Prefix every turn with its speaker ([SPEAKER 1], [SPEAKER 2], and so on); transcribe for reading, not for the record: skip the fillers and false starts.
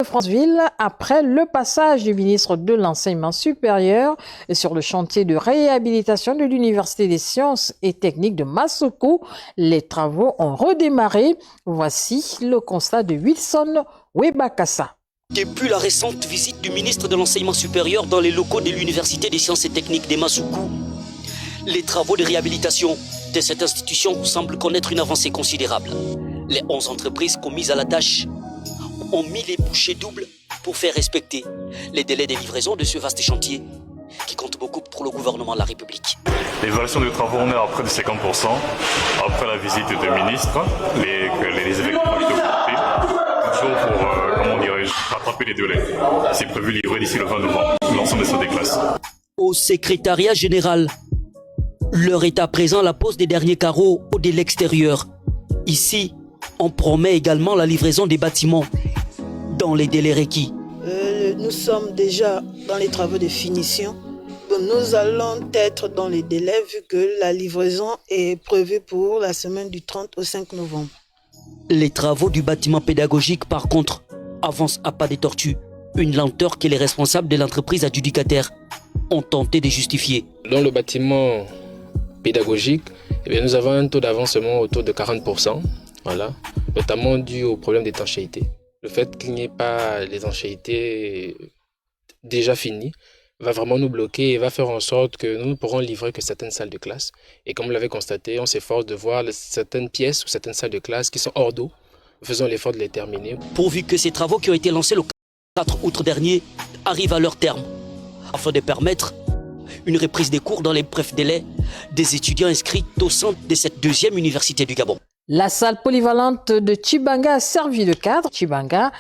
[SPEAKER 1] Franceville, après le passage du ministre de l'Enseignement supérieur sur le chantier de réhabilitation de l'Université des sciences et techniques de Massoukou, les travaux ont redémarré. Voici le constat de Wilson Webakassa.
[SPEAKER 2] Depuis la récente visite du ministre de l'Enseignement supérieur dans les locaux de l'Université des sciences et techniques de Massoukou, les travaux de réhabilitation de cette institution semblent connaître une avancée considérable. Les 11 entreprises commises à la tâche ont mis les bouchées doubles pour faire respecter les délais de livraison de ce vaste chantier qui compte beaucoup pour le gouvernement de la République.
[SPEAKER 3] L'évaluation des travaux, on est à près de 50%. Après la visite du ministre, les effectifs ont été occupés, toujours pour, rattraper les délais. C'est prévu livrer d'ici le 20 novembre l'ensemble des salles des classes.
[SPEAKER 2] Au secrétariat général, l'heure est à présent la pose des derniers carreaux de l'extérieur. Ici, on promet également la livraison des bâtiments dans les délais requis.
[SPEAKER 4] Nous sommes déjà dans les travaux de finition. Nous allons être dans les délais vu que la livraison est prévue pour la semaine du 30 au 5 novembre.
[SPEAKER 2] Les travaux du bâtiment pédagogique, par contre, avancent à pas de tortue. Une lenteur que les responsables de l'entreprise adjudicataire ont tenté de justifier.
[SPEAKER 5] Dans le bâtiment pédagogique, nous avons un taux d'avancement autour de 40%, notamment dû au problème d'étanchéité. Le fait qu'il n'y ait pas l'étanchéité déjà finie va vraiment nous bloquer et va faire en sorte que nous ne pourrons livrer que certaines salles de classe. Et comme vous l'avez constaté, on s'efforce de voir certaines pièces ou certaines salles de classe qui sont hors d'eau. Faisons l'effort de les terminer.
[SPEAKER 2] Pourvu que ces travaux qui ont été lancés le 4 août dernier arrivent à leur terme, afin de permettre une reprise des cours dans les brefs délais des étudiants inscrits au centre de cette deuxième université du Gabon.
[SPEAKER 1] La salle polyvalente de Tchibanga a servi de cadre. Tchibanga